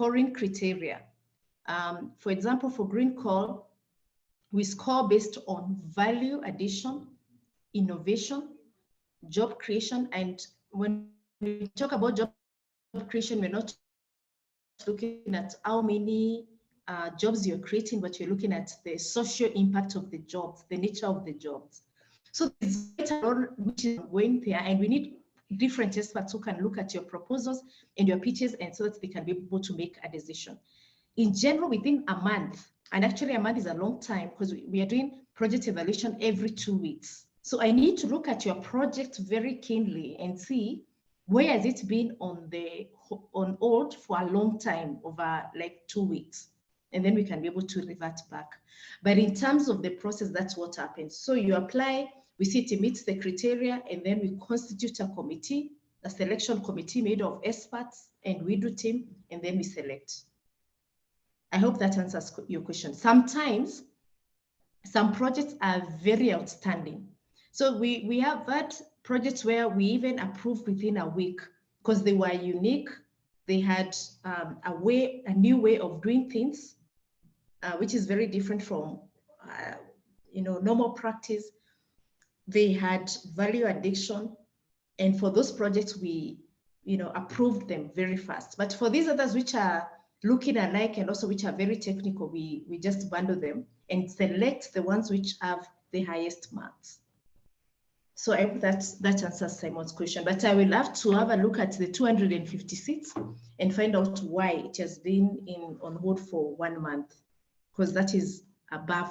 scoring criteria. For example, for Green Call, we score based on value addition, innovation, job creation. And when we talk about job creation, we're not looking at how many jobs you're creating, but you're looking at the social impact of the jobs, the nature of the jobs. So there's a lot which is going there, and we need different experts who can look at your proposals and your pitches, and so that they can be able to make a decision. In general, within a month, and actually a month is a long time because we are doing project evaluation every 2 weeks. So I need to look at your project very keenly and see where has it been on hold for a long time, over like 2 weeks, and then we can be able to revert back. But in terms of the process, that's what happens. So you apply, we see it meets the criteria, and then we constitute a committee, a selection committee made of experts and Widu team, and then we select. I hope that answers your question. Sometimes some projects are very outstanding. So we have had projects where we even approved within a week because they were unique. They had a new way of doing things, which is very different from normal practice. They had value addition, and for those projects we approved them very fast. But for these others which are looking alike and also which are very technical, we just bundle them and select the ones which have the highest marks. So I hope that answers Simon's question, but I will have to have a look at the 250 seats and find out why it has been on hold for 1 month, because that is above,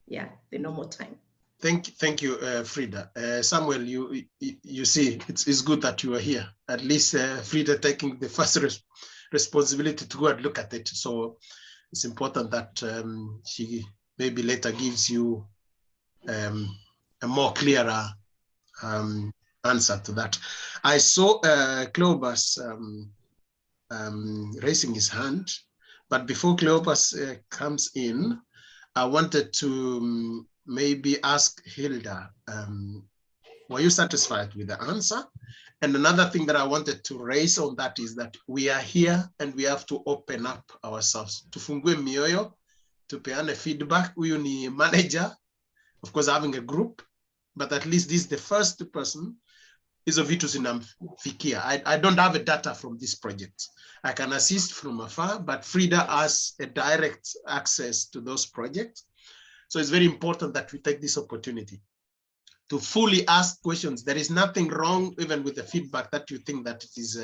the normal time. Thank you, Frida. Samuel, you see, it's good that you are here. At least Frida taking the first responsibility to go and look at it. So it's important that she maybe later gives you a more clearer answer to that. I saw Cleobus raising his hand, but before Cleobus comes in, I wanted to maybe ask Hilda, were you satisfied with the answer? And another thing that I wanted to raise on that is that we are here and we have to open up ourselves. Tufungue mioyo, tupeane feedback. Huyu ni manager, of course having a group, but at least this is the first person. Hizo vitu zinamfikia. I don't have a data from this project. I can assist from afar, but Frida has a direct access to those projects. So it's very important that we take this opportunity to fully ask questions. There is nothing wrong even with the feedback that you think that it is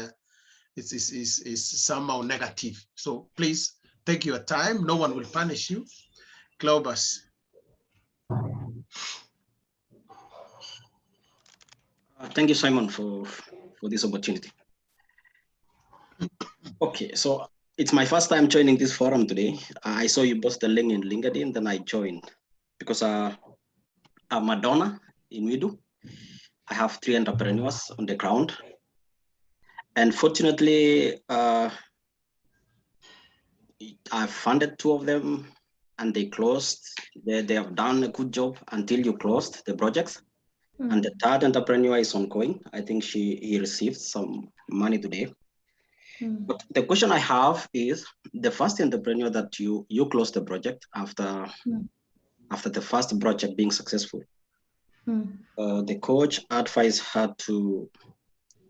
somehow negative. So please take your time. No one will punish you. Cleobus. Thank you, Simon, for this opportunity. Okay, so it's my first time joining this forum today. I saw you post the link in LinkedIn, then I joined because I'm a donor in Widu. I have 3 entrepreneurs on the ground. And fortunately, I funded 2 of them and they closed. They have done a good job until you closed the projects. And the 3rd entrepreneur is ongoing. I think he received some money today. But the question I have is the first entrepreneur that you closed the project after the first project being successful. The coach advised her to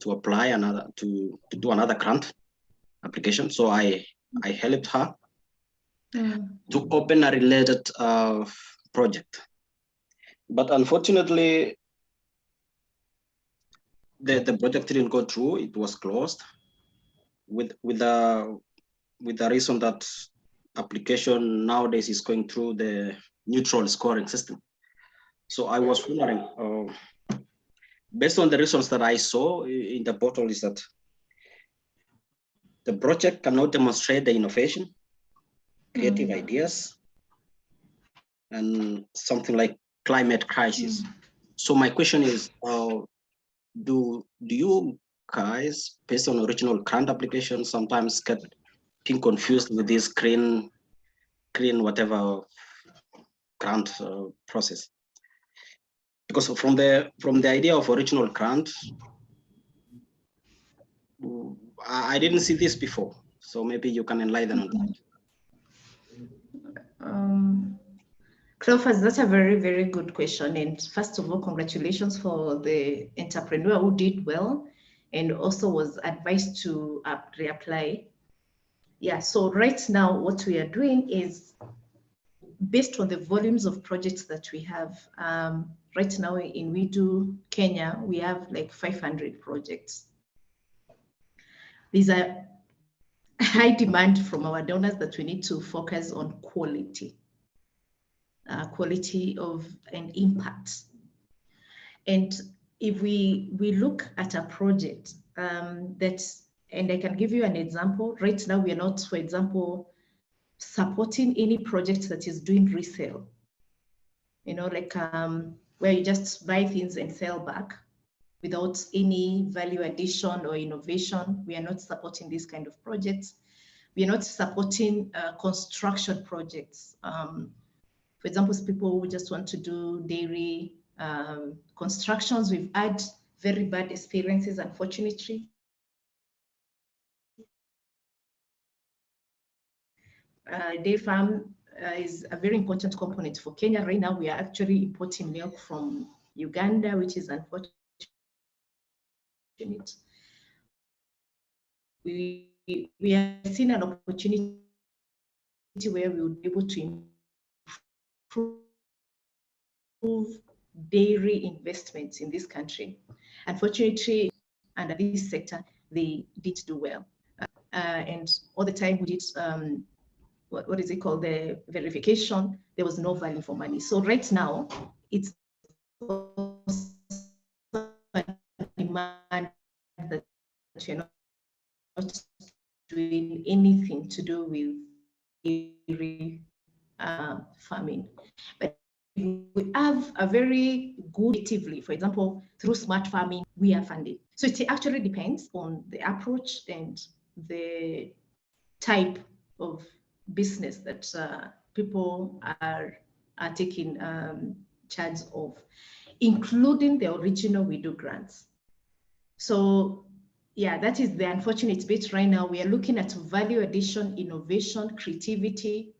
apply to do another grant application. So I helped her to open a related project. But unfortunately, the project didn't go through. It was closed with the reason that application nowadays is going through the neutral scoring system. So I was wondering, based on the reasons that I saw in the portal, is that the project cannot demonstrate the innovation, creative ideas, and something like climate crisis. So my question is, do you guys, based on original grant application, sometimes get confused with this green whatever grant process? Because from the idea of original grant, I didn't see this before. So maybe you can enlighten on that. Cleophas, that's a very, very good question. And first of all, congratulations for the entrepreneur who did well and also was advised to reapply. Yeah, so right now what we are doing is based on the volumes of projects that we have. Right now in Widu, Kenya, we have like 500 projects. These are high demand from our donors that we need to focus on quality. Quality of an impact. And if we look at a project and I can give you an example, right now we are not, for example, supporting any project that is doing resale, you know, like where you just buy things and sell back without any value addition or innovation. We are not supporting this kind of projects. We are not supporting construction projects. For example, people who just want to do dairy constructions, we've had very bad experiences, unfortunately. Dairy farm is a very important component for Kenya. Right now, we are actually importing milk from Uganda, which is unfortunate. We are seeing an opportunity where we would be able to improve dairy investments in this country. Unfortunately, under this sector, they did do well. And all the time we did, what is it called, the verification, there was no value for money. So right now, it's a demand that you're not doing anything to do with dairy farming. But we have a very good actively, for example, through smart farming, we are funded. So it actually depends on the approach and the type of business that people are taking charge of, including the original Widu grants. So yeah, that is the unfortunate bit right now. We are looking at value addition, innovation, creativity,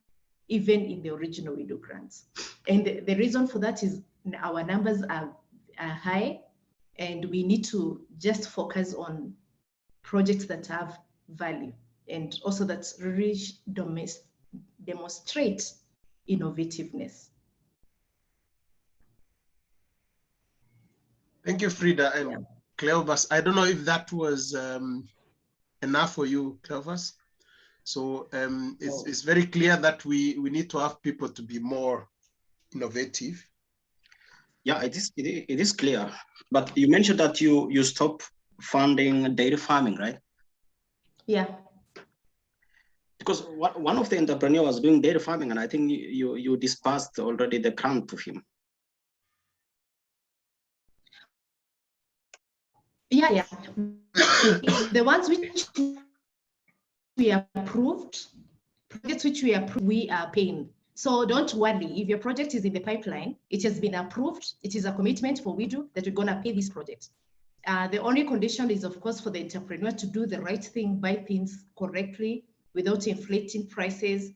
even in the original Widu grants. And the reason for that is our numbers are high, and we need to just focus on projects that have value and also that really demonstrate innovativeness. Thank you, Frida and Cleophas. I don't know if that was enough for you, Cleophas. So it's very clear that we need to have people to be more innovative. Yeah, it is clear. But you mentioned that you stopped funding dairy farming, right? Yeah. Because one of the entrepreneurs was doing dairy farming, and I think you dispersed already the grant to him. Yeah. The ones which we approved, projects which we approved, we are paying. So don't worry, if your project is in the pipeline, it has been approved, it is a commitment for Widu that we're gonna pay this project. The only condition is, of course, for the entrepreneur to do the right thing, buy things correctly without inflating prices,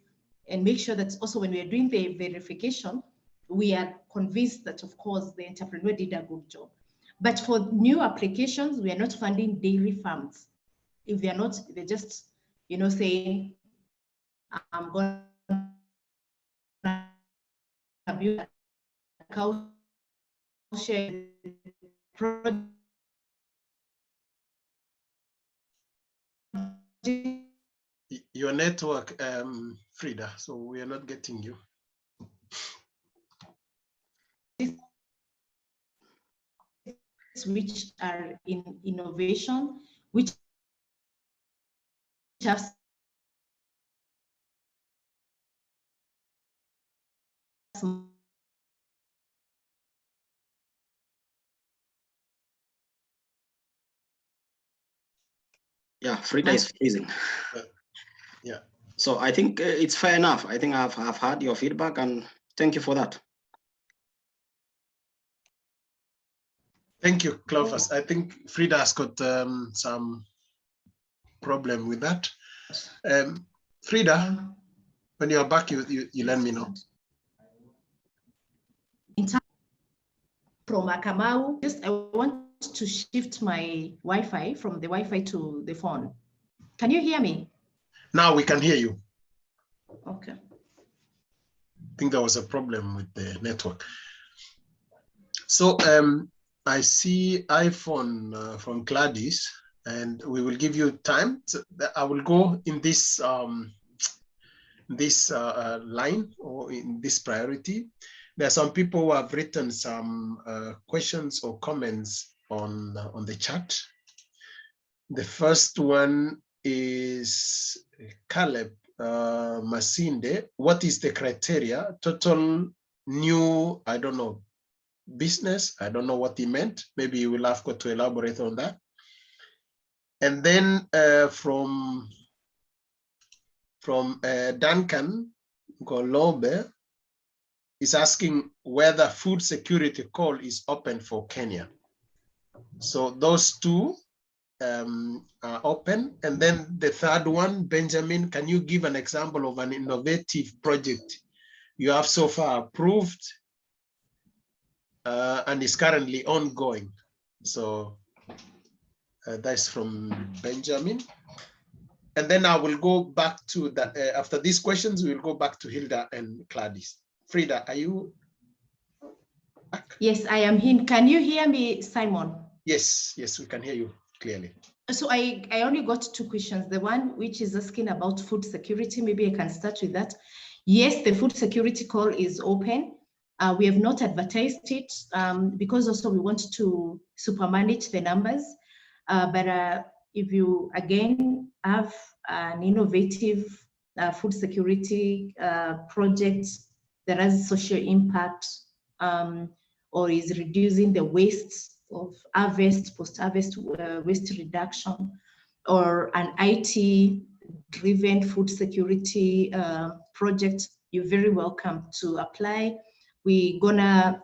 and make sure that also when we are doing the verification, we are convinced that, of course, the entrepreneur did a good job. But for new applications, we are not funding dairy farms. If they're not, they're just, you know, saying, I'm going to build a cow shed project. Your network, Frida, so we are not getting you. Which are in innovation, which have Yeah, Frida is freezing. Yeah. So I think it's fair enough. I think I've heard your feedback, and thank you for that. Thank you, Cleophas. I think Frida has got some problem with that. Frida, when you're back, you let me know. In terms from Akamau, just I want to shift my Wi-Fi from the Wi-Fi to the phone. Can you hear me? Now we can hear you. Okay. I think there was a problem with the network. So I see iPhone from Gladys, and we will give you time. So I will go in this line or in this priority. There are some people who have written some questions or comments on the chat. The first one is Caleb Masinde. What is the criteria? Total new, I don't know, business. I don't know what he meant. Maybe you will have got to elaborate on that. And then from Duncan Golobe is asking whether food security call is open for Kenya. So those two are open. And then the third one, Benjamin, can you give an example of an innovative project you have so far approved and is currently ongoing? So that's from Benjamin. And then I will go back to the, after these questions, we will go back to Hilda and Gladys. Frida, are you back? Yes, I am here. Can you hear me, Simon? Yes, yes, we can hear you clearly. So I only got two questions. The one which is asking about food security, maybe I can start with that. Yes, the food security call is open. We have not advertised it because also we want to supermanage the numbers. But if you again have an innovative food security project that has social impact or is reducing the waste of harvest, post-harvest waste reduction, or an IT-driven food security project, you're very welcome to apply. We're gonna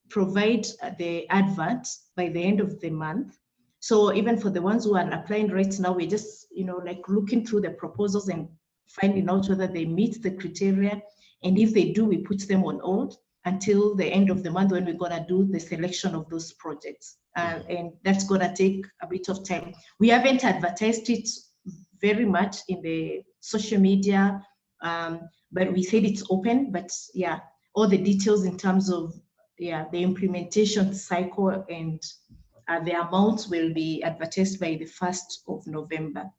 provide the advert by the end of the month. So even for the ones who are applying right now, we're just, like looking through the proposals and finding out whether they meet the criteria. And if they do, we put them on hold until the end of the month when we're gonna do the selection of those projects. And that's gonna take a bit of time. We haven't advertised it very much in the social media, but we said it's open, but yeah, all the details in terms of the implementation cycle and the amounts will be advertised by the 1st of November.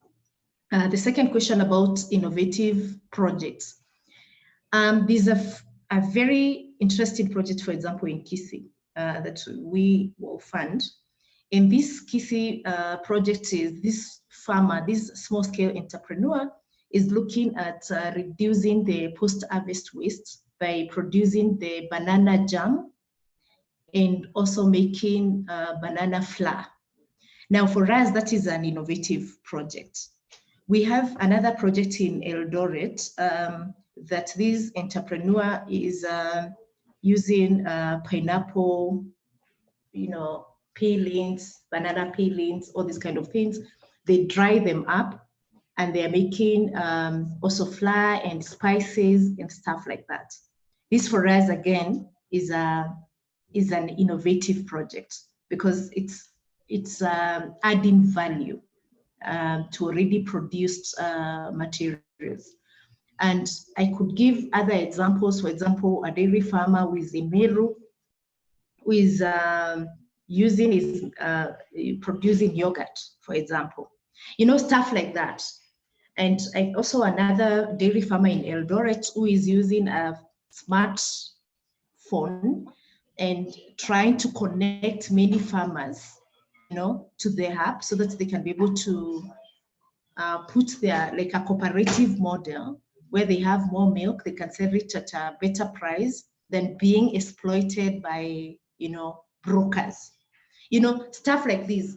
The second question about innovative projects. There's a very interesting project, for example, in Kisii that we will fund. And this Kisii project is this farmer, this small-scale entrepreneur is looking at reducing the post-harvest waste by producing the banana jam and also making banana flour. Now, for us, that is an innovative project. We have another project in Eldoret that this entrepreneur is using pineapple, peelings, banana peelings, all these kind of things. They dry them up and they're making also flour and spices and stuff like that. This for us, again, is an innovative project because it's adding value to already produced materials. And I could give other examples. For example, a dairy farmer who is in Meru, who is producing yogurt, for example. Stuff like that. And also another dairy farmer in Eldoret who is using a smartphone and trying to connect many farmers, to the hub so that they can be able to put their, like a cooperative model where they have more milk, they can sell it at a better price than being exploited by, brokers. Stuff like this.